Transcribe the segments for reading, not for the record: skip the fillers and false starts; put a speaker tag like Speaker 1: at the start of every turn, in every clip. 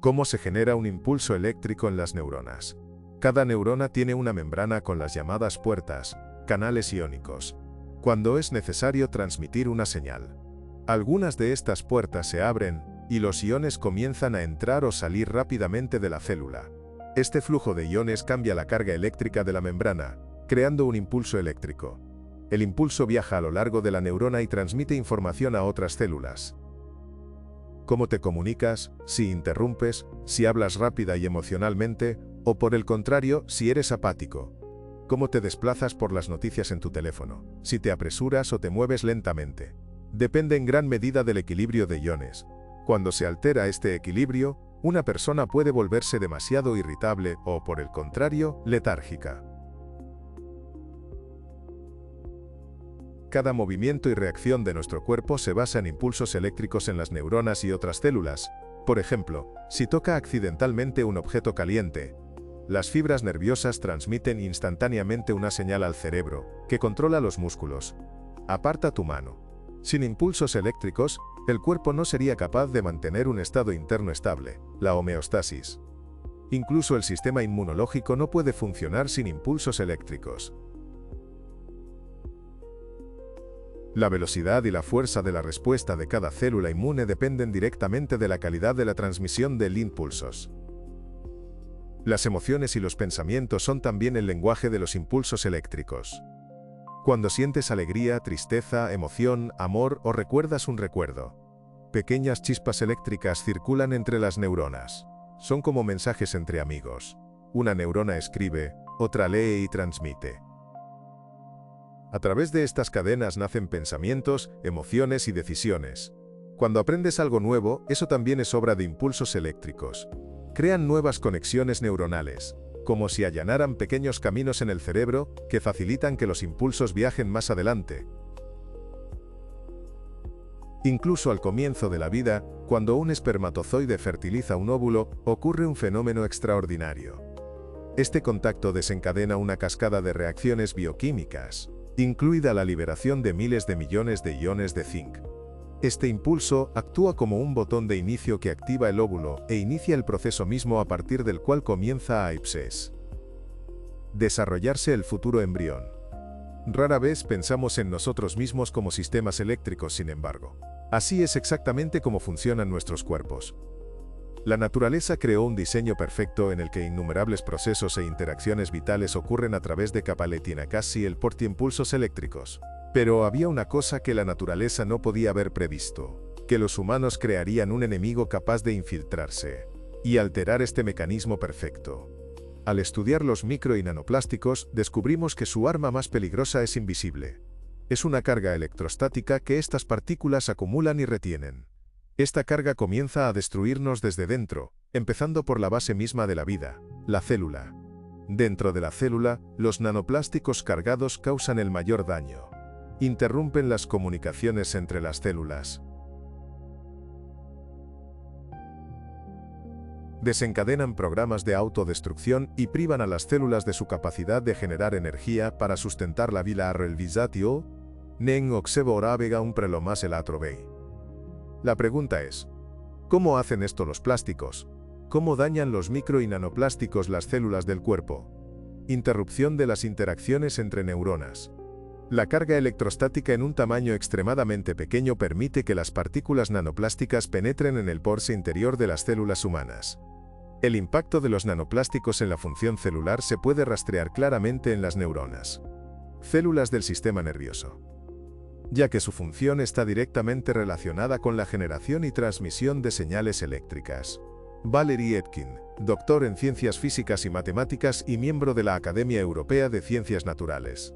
Speaker 1: ¿Cómo se genera un impulso eléctrico en las neuronas? Cada neurona tiene una membrana con las llamadas puertas, canales iónicos, cuando es necesario transmitir una señal. Algunas de estas puertas se abren, y los iones comienzan a entrar o salir rápidamente de la célula. Este flujo de iones cambia la carga eléctrica de la membrana, creando un impulso eléctrico. El impulso viaja a lo largo de la neurona y transmite información a otras células. ¿Cómo te comunicas? Si interrumpes, si hablas rápida y emocionalmente, o por el contrario, si eres apático. ¿Cómo te desplazas por las noticias en tu teléfono? Si te apresuras o te mueves lentamente. Depende en gran medida del equilibrio de iones. Cuando se altera este equilibrio, una persona puede volverse demasiado irritable o, por el contrario, letárgica. Cada movimiento y reacción de nuestro cuerpo se basa en impulsos eléctricos en las neuronas y otras células. Por ejemplo, si toca accidentalmente un objeto caliente, las fibras nerviosas transmiten instantáneamente una señal al cerebro, que controla los músculos. Aparta tu mano. Sin impulsos eléctricos, el cuerpo no sería capaz de mantener un estado interno estable, la homeostasis. Incluso el sistema inmunológico no puede funcionar sin impulsos eléctricos. La velocidad y la fuerza de la respuesta de cada célula inmune dependen directamente de la calidad de la transmisión de impulsos. Las emociones y los pensamientos son también el lenguaje de los impulsos eléctricos. Cuando sientes alegría, tristeza, emoción, amor o recuerdas un recuerdo, pequeñas chispas eléctricas circulan entre las neuronas. Son como mensajes entre amigos. Una neurona escribe, otra lee y transmite. A través de estas cadenas nacen pensamientos, emociones y decisiones. Cuando aprendes algo nuevo, eso también es obra de impulsos eléctricos. Crean nuevas conexiones neuronales, como si allanaran pequeños caminos en el cerebro que facilitan que los impulsos viajen más adelante. Incluso al comienzo de la vida, cuando un espermatozoide fertiliza un óvulo, ocurre un fenómeno extraordinario. Este contacto desencadena una cascada de reacciones bioquímicas, incluida la liberación de miles de millones de iones de zinc. Este impulso actúa como un botón de inicio que activa el óvulo e inicia el proceso mismo a partir del cual comienza a desarrollarse el futuro embrión. Rara vez pensamos en nosotros mismos como sistemas eléctricos, sin embargo. Así es exactamente como funcionan nuestros cuerpos. La naturaleza creó un diseño perfecto en el que innumerables procesos e interacciones vitales ocurren a través de capaletinacas y el portiimpulsos eléctricos. Pero había una cosa que la naturaleza no podía haber previsto, que los humanos crearían un enemigo capaz de infiltrarse y alterar este mecanismo perfecto. Al estudiar los micro y nanoplásticos, descubrimos que su arma más peligrosa es invisible. Es una carga electrostática que estas partículas acumulan y retienen. Esta carga comienza a destruirnos desde dentro, empezando por la base misma de la vida, la célula. Dentro de la célula, los nanoplásticos cargados causan el mayor daño. Interrumpen las comunicaciones entre las células. Desencadenan programas de autodestrucción y privan a las células de su capacidad de generar energía para sustentar la vida arrelvisatio, nen oxevo orávega un prelomas el atrobei. La pregunta es, ¿cómo hacen esto los plásticos? ¿Cómo dañan los micro y nanoplásticos las células del cuerpo? Interrupción de las interacciones entre neuronas. La carga electrostática en un tamaño extremadamente pequeño permite que las partículas nanoplásticas penetren en el porce interior de las células humanas. El impacto de los nanoplásticos en la función celular se puede rastrear claramente en las neuronas, células del sistema nervioso, ya que su función está directamente relacionada con la generación y transmisión de señales eléctricas. Valery Etkin, doctor en Ciencias Físicas y Matemáticas y miembro de la Academia Europea de Ciencias Naturales,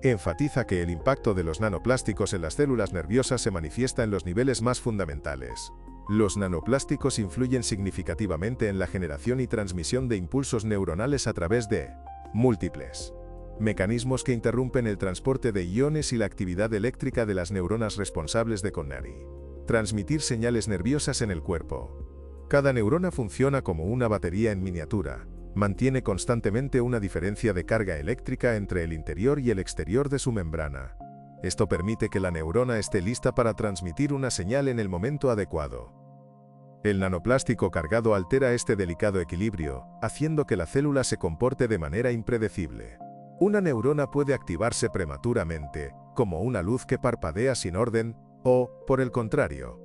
Speaker 1: enfatiza que el impacto de los nanoplásticos en las células nerviosas se manifiesta en los niveles más fundamentales. Los nanoplásticos influyen significativamente en la generación y transmisión de impulsos neuronales a través de múltiples mecanismos que interrumpen el transporte de iones y la actividad eléctrica de las neuronas responsables de transmitir señales nerviosas en el cuerpo. Cada neurona funciona como una batería en miniatura. Mantiene constantemente una diferencia de carga eléctrica entre el interior y el exterior de su membrana. Esto permite que la neurona esté lista para transmitir una señal en el momento adecuado. El nanoplástico cargado altera este delicado equilibrio, haciendo que la célula se comporte de manera impredecible. Una neurona puede activarse prematuramente, como una luz que parpadea sin orden, o, por el contrario,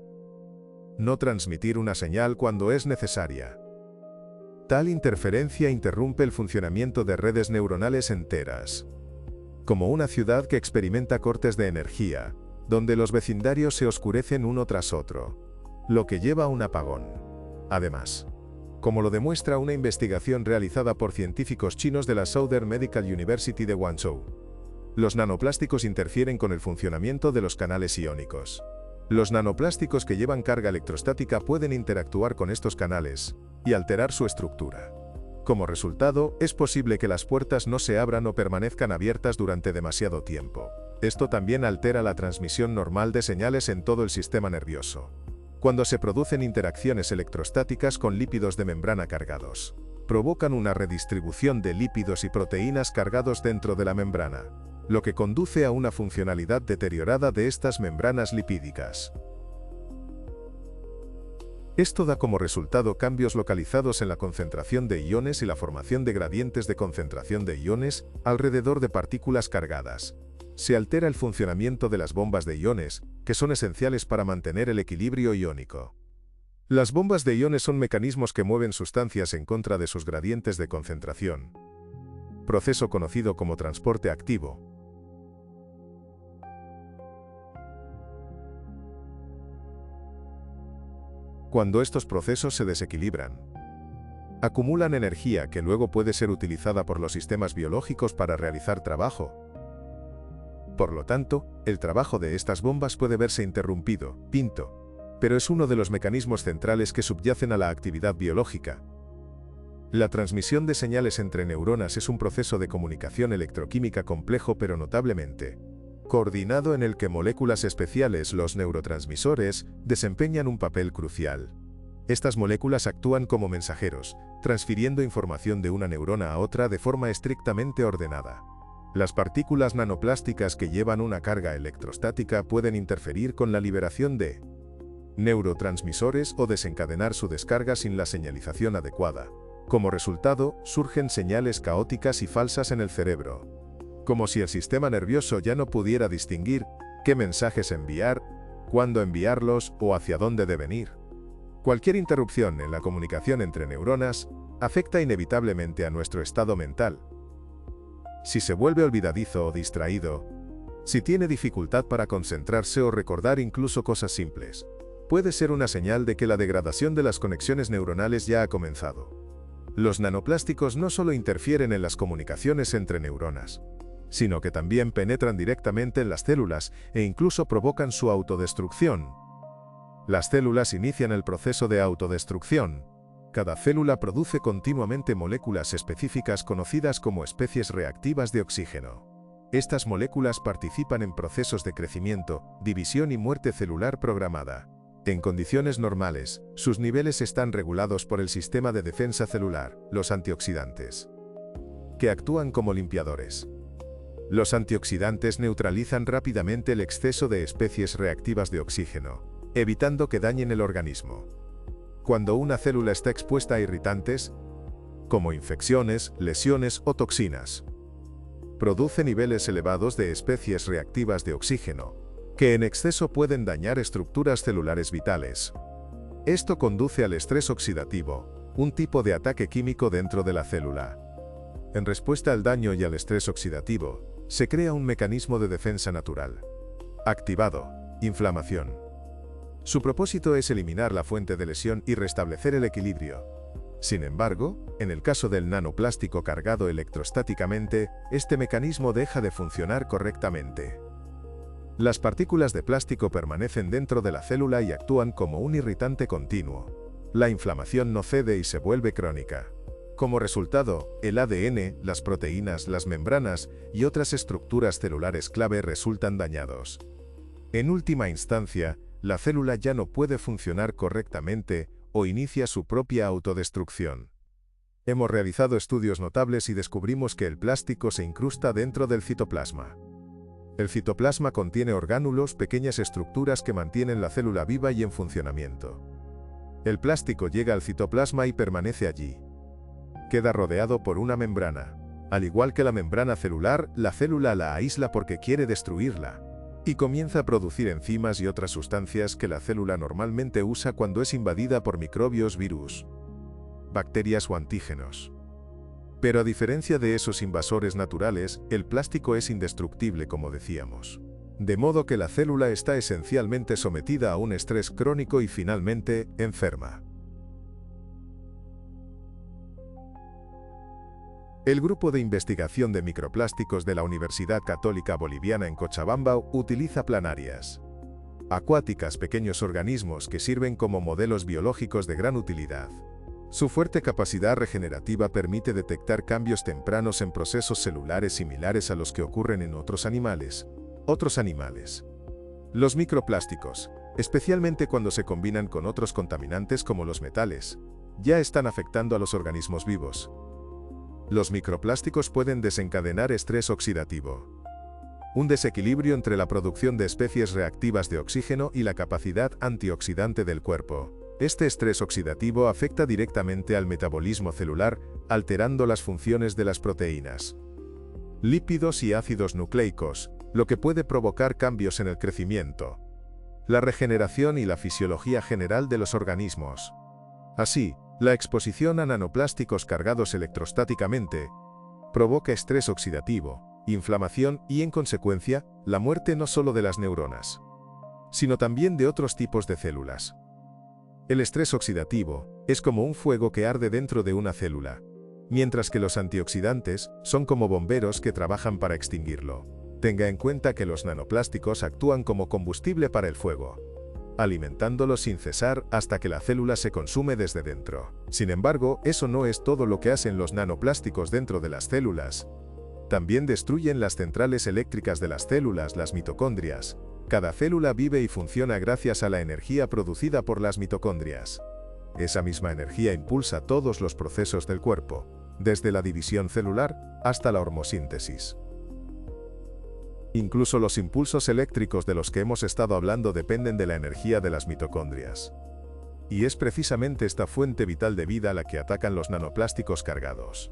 Speaker 1: no transmitir una señal cuando es necesaria. Tal interferencia interrumpe el funcionamiento de redes neuronales enteras. Como una ciudad que experimenta cortes de energía, donde los vecindarios se oscurecen uno tras otro, lo que lleva a un apagón. Además, como lo demuestra una investigación realizada por científicos chinos de la Southern Medical University de Guangzhou, los nanoplásticos interfieren con el funcionamiento de los canales iónicos. Los nanoplásticos que llevan carga electrostática pueden interactuar con estos canales y alterar su estructura. Como resultado, es posible que las puertas no se abran o permanezcan abiertas durante demasiado tiempo. Esto también altera la transmisión normal de señales en todo el sistema nervioso, cuando se producen interacciones electrostáticas con lípidos de membrana cargados. Provocan una redistribución de lípidos y proteínas cargados dentro de la membrana, lo que conduce a una funcionalidad deteriorada de estas membranas lipídicas. Esto da como resultado cambios localizados en la concentración de iones y la formación de gradientes de concentración de iones alrededor de partículas cargadas. Se altera el funcionamiento de las bombas de iones, que son esenciales para mantener el equilibrio iónico. Las bombas de iones son mecanismos que mueven sustancias en contra de sus gradientes de concentración, proceso conocido como transporte activo. Cuando estos procesos se desequilibran, acumulan energía que luego puede ser utilizada por los sistemas biológicos para realizar trabajo. Por lo tanto, el trabajo de estas bombas puede verse interrumpido, pero es uno de los mecanismos centrales que subyacen a la actividad biológica. La transmisión de señales entre neuronas es un proceso de comunicación electroquímica complejo pero notablemente coordinado en el que moléculas especiales, los neurotransmisores, desempeñan un papel crucial. Estas moléculas actúan como mensajeros, transfiriendo información de una neurona a otra de forma estrictamente ordenada. Las partículas nanoplásticas que llevan una carga electrostática pueden interferir con la liberación de neurotransmisores o desencadenar su descarga sin la señalización adecuada. Como resultado, surgen señales caóticas y falsas en el cerebro, como si el sistema nervioso ya no pudiera distinguir qué mensajes enviar, cuándo enviarlos o hacia dónde deben ir. Cualquier interrupción en la comunicación entre neuronas afecta inevitablemente a nuestro estado mental. Si se vuelve olvidadizo o distraído, si tiene dificultad para concentrarse o recordar incluso cosas simples, puede ser una señal de que la degradación de las conexiones neuronales ya ha comenzado. Los nanoplásticos no solo interfieren en las comunicaciones entre neuronas, sino que también penetran directamente en las células e incluso provocan su autodestrucción. Las células inician el proceso de autodestrucción. Cada célula produce continuamente moléculas específicas conocidas como especies reactivas de oxígeno. Estas moléculas participan en procesos de crecimiento, división y muerte celular programada. En condiciones normales, sus niveles están regulados por el sistema de defensa celular, los antioxidantes, que actúan como limpiadores. Los antioxidantes neutralizan rápidamente el exceso de especies reactivas de oxígeno, evitando que dañen el organismo. Cuando una célula está expuesta a irritantes, como infecciones, lesiones o toxinas, produce niveles elevados de especies reactivas de oxígeno, que en exceso pueden dañar estructuras celulares vitales. Esto conduce al estrés oxidativo, un tipo de ataque químico dentro de la célula. En respuesta al daño y al estrés oxidativo, se crea un mecanismo de defensa natural, activado: inflamación. Su propósito es eliminar la fuente de lesión y restablecer el equilibrio. Sin embargo, en el caso del nanoplástico cargado electrostáticamente, este mecanismo deja de funcionar correctamente. Las partículas de plástico permanecen dentro de la célula y actúan como un irritante continuo. La inflamación no cede y se vuelve crónica. Como resultado, el ADN, las proteínas, las membranas y otras estructuras celulares clave resultan dañados. En última instancia, la célula ya no puede funcionar correctamente o inicia su propia autodestrucción. Hemos realizado estudios notables y descubrimos que el plástico se incrusta dentro del citoplasma. El citoplasma contiene orgánulos, pequeñas estructuras que mantienen la célula viva y en funcionamiento. El plástico llega al citoplasma y permanece allí. Queda rodeado por una membrana. Al igual que la membrana celular, la célula la aísla porque quiere destruirla. Y comienza a producir enzimas y otras sustancias que la célula normalmente usa cuando es invadida por microbios, virus, bacterias o antígenos. Pero a diferencia de esos invasores naturales, el plástico es indestructible, como decíamos. De modo que la célula está esencialmente sometida a un estrés crónico y finalmente, enferma. El Grupo de Investigación de Microplásticos de la Universidad Católica Boliviana en Cochabamba utiliza planarias acuáticas, pequeños organismos que sirven como modelos biológicos de gran utilidad. Su fuerte capacidad regenerativa permite detectar cambios tempranos en procesos celulares similares a los que ocurren en otros animales. Los microplásticos, especialmente cuando se combinan con otros contaminantes como los metales, ya están afectando a los organismos vivos. Los microplásticos pueden desencadenar estrés oxidativo, un desequilibrio entre la producción de especies reactivas de oxígeno y la capacidad antioxidante del cuerpo. Este estrés oxidativo afecta directamente al metabolismo celular, alterando las funciones de las proteínas, lípidos y ácidos nucleicos, lo que puede provocar cambios en el crecimiento, la regeneración y la fisiología general de los organismos. Así, la exposición a nanoplásticos cargados electrostáticamente provoca estrés oxidativo, inflamación y, en consecuencia, la muerte no solo de las neuronas, sino también de otros tipos de células. El estrés oxidativo es como un fuego que arde dentro de una célula, mientras que los antioxidantes son como bomberos que trabajan para extinguirlo. Tenga en cuenta que los nanoplásticos actúan como combustible para el fuego, alimentándolo sin cesar hasta que la célula se consume desde dentro. Sin embargo, eso no es todo lo que hacen los nanoplásticos dentro de las células. También destruyen las centrales eléctricas de las células, las mitocondrias. Cada célula vive y funciona gracias a la energía producida por las mitocondrias. Esa misma energía impulsa todos los procesos del cuerpo, desde la división celular hasta la hormosíntesis. Incluso los impulsos eléctricos de los que hemos estado hablando dependen de la energía de las mitocondrias. Y es precisamente esta fuente vital de vida la que atacan los nanoplásticos cargados.